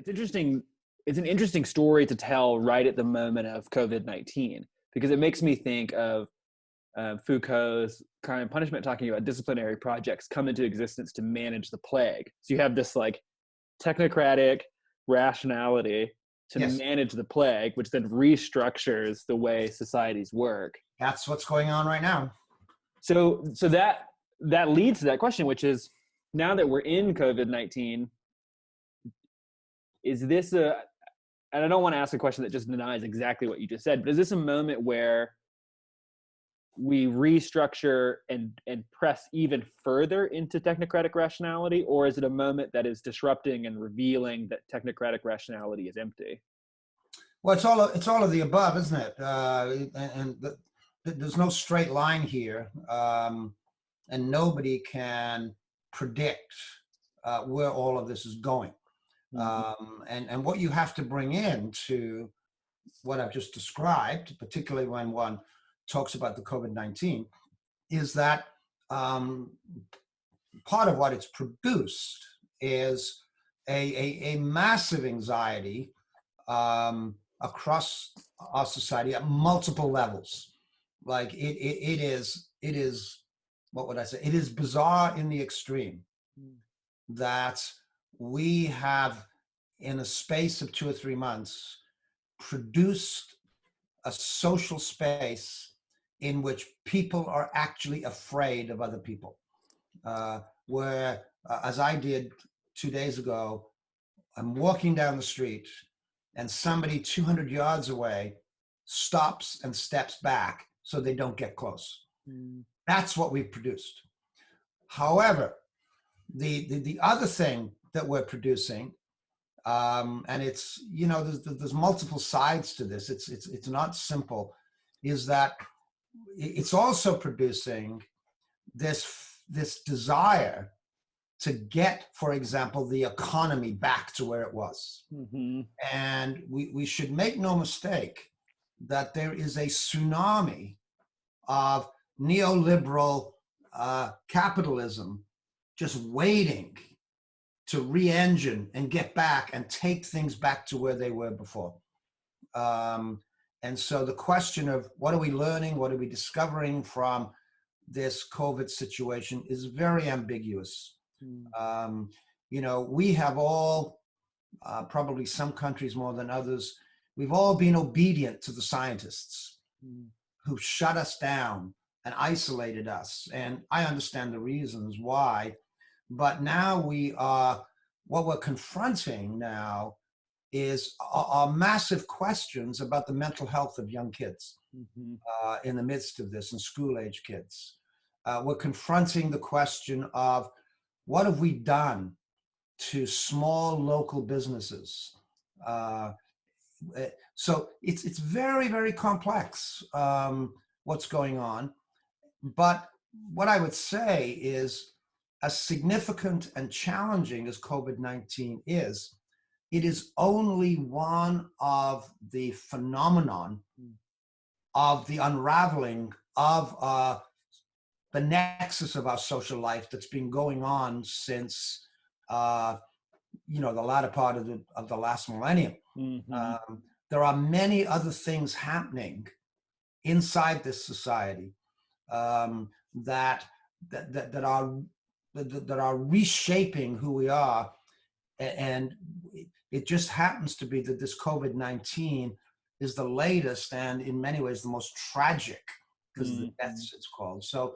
It's interesting. It's an interesting story to tell right at the moment of COVID-19, because it makes me think of Foucault's Crime and Punishment, talking about disciplinary projects come into existence to manage the plague. So you have this like technocratic rationality to Yes, manage the plague, which then restructures the way societies work. that's what's going on right now. So that leads to that question, which is, now that we're in COVID-19, is this a, and I don't want to ask a question that just denies exactly what you just said, but is this a moment where we restructure and press even further into technocratic rationality, or is it a moment that is disrupting and revealing that technocratic rationality is empty? Well, it's all of the above, isn't it? There's no straight line here, and nobody can predict where all of this is going. And what you have to bring into what I've just described, particularly when one talks about the COVID-19, is that part of what it's produced is a massive anxiety across our society at multiple levels. Like it is, what would I say? It is bizarre in the extreme that we have, in a space of 2 or 3 months, produced a social space in which people are actually afraid of other people. Where, as I did 2 days ago, I'm walking down the street and somebody 200 yards away stops and steps back so they don't get close. That's what we've produced. However, the other thing that we're producing, and it's, you know, there's multiple sides to this. It's not simple. Is that it's also producing this desire to get, for example, the economy back to where it was. And we should make no mistake that there is a tsunami of neoliberal capitalism just waiting to re-engine and get back and take things back to where they were before. And so the question of what are we learning, what are we discovering from this COVID situation is very ambiguous. You know, we have all, probably some countries more than others, we've all been obedient to the scientists who shut us down and isolated us. And I understand the reasons why, but now what we're confronting now is are massive questions about the mental health of young kids in the midst of this, and school-age kids. We're confronting the question of what have we done to small local businesses. So it's very, very complex what's going on. But what I would say is, as significant and challenging as COVID-19 is, it is only one of the phenomenon of the unraveling of the nexus of our social life that's been going on since you know, the latter part of the last millennium. There are many other things happening inside this society that are reshaping who we are, and it just happens to be that this COVID-19 is the latest and in many ways the most tragic, because of the deaths it's called. So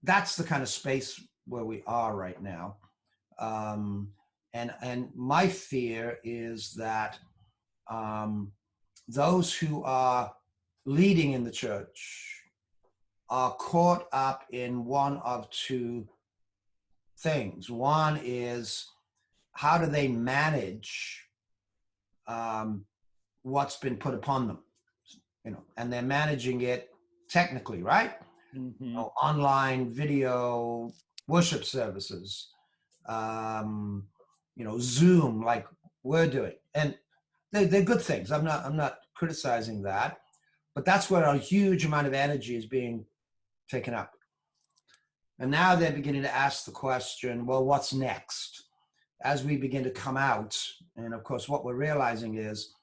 that's the kind of space where we are right now. And my fear is that those who are leading in the church are caught up in one of two things. One is, how do they manage what's been put upon them? You know, and they're managing it technically, right? You know, online video worship services, you know, Zoom, like we're doing, and they're good things. I'm not criticizing that, but that's where a huge amount of energy is being taken up. And now they're beginning to ask the question, well, what's next? As we begin to come out And of course, what we're realizing is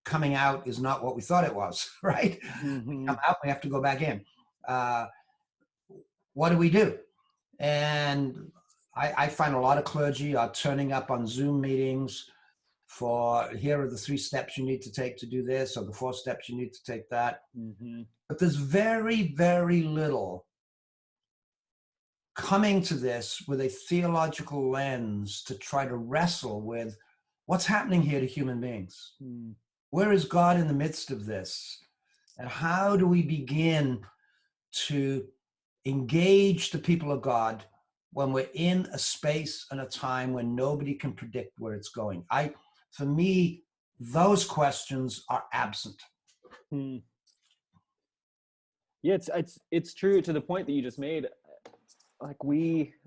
coming out is not what we thought it was, right? We Mm-hmm. come out, we have to go back in. What do we do? And I find a lot of clergy are turning up on Zoom meetings for, here are the 3 steps you need to take to do this, or the 4 steps you need to take that. Mm-hmm. But there's very, very little coming to this with a theological lens to try to wrestle with what's happening here to human beings. Mm. Where is God in the midst of this? And how do we begin to engage the people of God when we're in a space and a time when nobody can predict where it's going? For me, those questions are absent. Mm. Yeah, it's true to the point that you just made. Like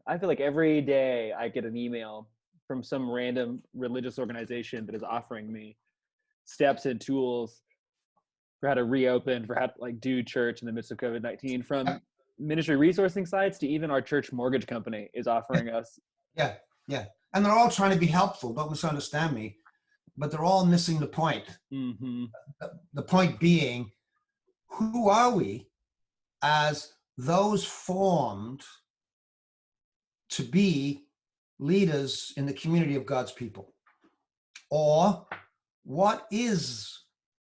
I feel like every day I get an email from some random religious organization that is offering me steps and tools for how to reopen, for how to like do church in the midst of COVID-19, from ministry resourcing sites to even our church mortgage company is offering us. Yeah, yeah. And they're all trying to be helpful, don't misunderstand me, but they're all missing the point. Mm-hmm. The point being, who are we as those formed to be leaders in the community of God's people? Or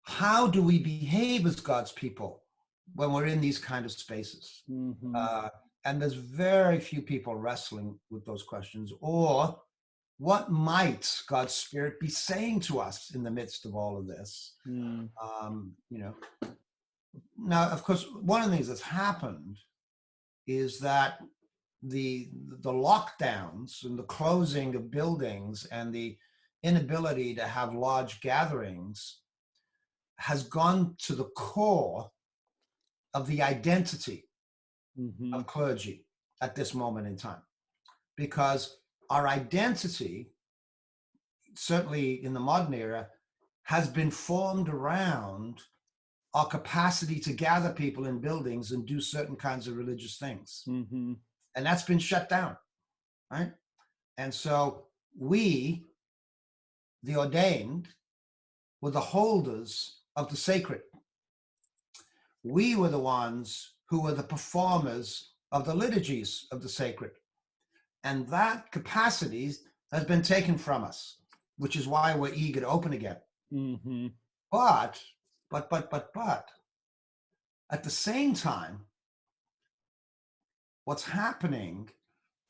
how do we behave as God's people when we're in these kind of spaces? Mm-hmm. And there's very few people wrestling with those questions. Or what might God's Spirit be saying to us in the midst of all of this? Mm. Now, of course, one of the things that's happened is that the lockdowns and the closing of buildings and the inability to have large gatherings has gone to the core of the identity Mm-hmm. of clergy at this moment in time. Because our identity, certainly in the modern era, has been formed around our capacity to gather people in buildings and do certain kinds of religious things. Mm-hmm. And that's been shut down, right? And so we, the ordained, were the holders of the sacred. We were the ones who were the performers of the liturgies of the sacred. And that capacity has been taken from us, which is why we're eager to open again. Mm-hmm. But, at the same time, what's happening,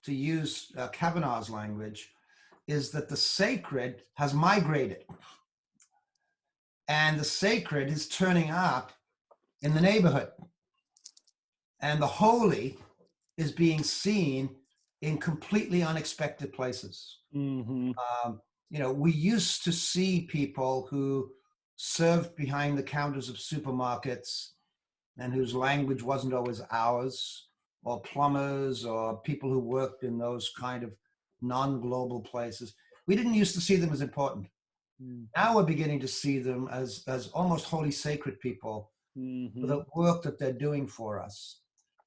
to use Kavanaugh's language, is that the sacred has migrated. And the sacred is turning up in the neighborhood. And the holy is being seen in completely unexpected places. Mm-hmm. We used to see people who served behind the counters of supermarkets and whose language wasn't always ours, or plumbers, or people who worked in those kind of non-global places. We didn't used to see them as important. Now we're beginning to see them as almost holy sacred people Mm-hmm. for the work that they're doing for us.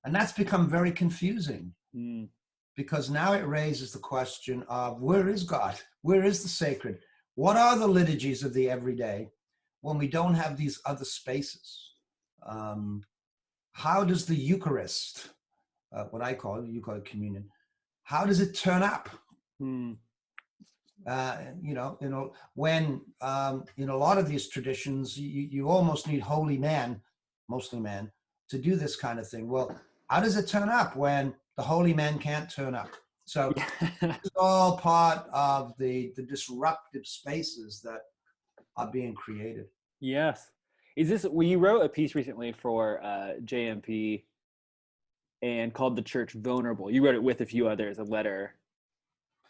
And that's become very confusing, because now it raises the question of, where is God? Where is the sacred? What are the liturgies of the everyday when we don't have these other spaces? How does the Eucharist, what I call it, you call it communion, how does it turn up? Mm. When in a lot of these traditions, you almost need holy men, mostly men, to do this kind of thing. Well, how does it turn up when the holy men can't turn up? So it's all part of the disruptive spaces that are being created. Yes. You wrote a piece recently for JMP and called The Church Vulnerable. You wrote it with a few others, a letter.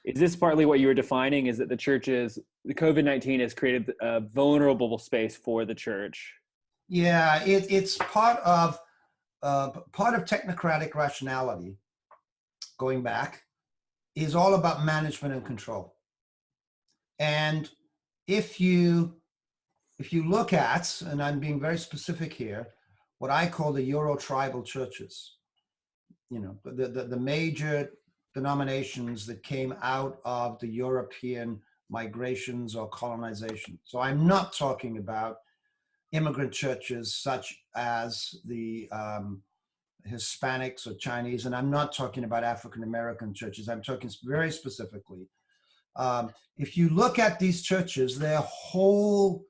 Is this partly what you were defining? Is that the COVID-19 has created a vulnerable space for the church? Yeah, it's part of technocratic rationality, going back, is all about management and control. And if you look at, and I'm being very specific here, what I call the Euro-tribal churches, the major denominations that came out of the European migrations or colonization. So I'm not talking about immigrant churches such as the Hispanics or Chinese, and I'm not talking about African American churches. I'm talking very specifically. If you look at these churches, their whole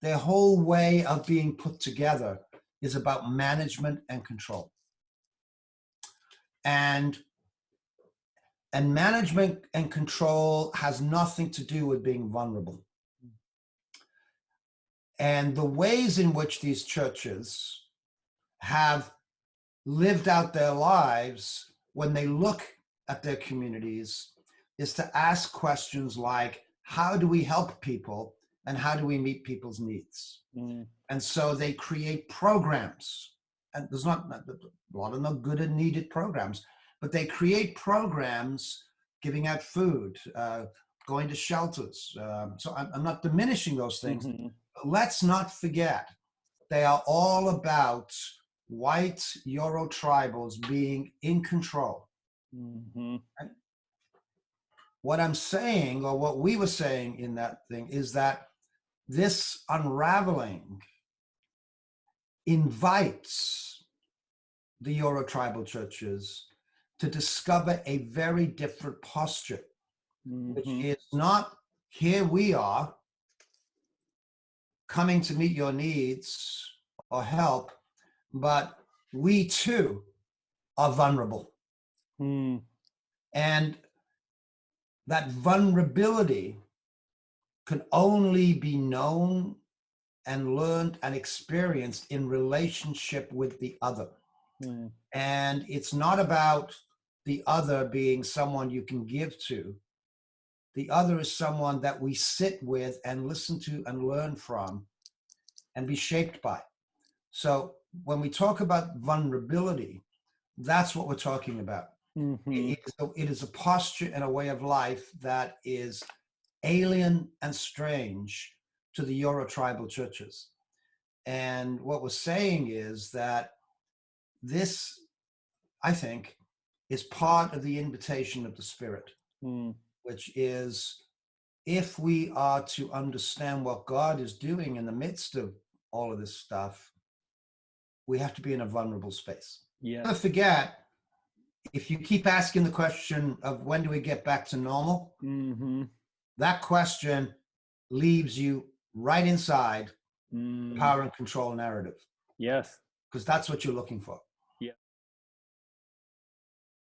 way of being put together is about management and control. And management and control has nothing to do with being vulnerable. And the ways in which these churches have lived out their lives when they look at their communities is to ask questions like, how do we help people and how do we meet people's needs? And so they create programs, and there's not a lot of no good and needed programs, but they create programs giving out food, going to shelters. So I'm not diminishing those things. But let's not forget, they are all about white Euro tribals being in control. Right? What I'm saying, or what we were saying in that thing, is that this unraveling invites the Euro tribal churches to discover a very different posture, which is not, here we are coming to meet your needs or help, but we too are vulnerable. And that vulnerability can only be known and learned and experienced in relationship with the other. And it's not about the other being someone you can give to. The other is someone that we sit with and listen to and learn from and be shaped by. So when we talk about vulnerability, that's what we're talking about. It is a posture and a way of life that is alien and strange to the Euro tribal churches. And what we're saying is that this, I think, is part of the invitation of the Spirit, which is, if we are to understand what God is doing in the midst of all of this stuff, we have to be in a vulnerable space. Don't forget, if you keep asking the question of when do we get back to normal, that question leaves you right inside the power and control narrative. Yes. Because that's what you're looking for.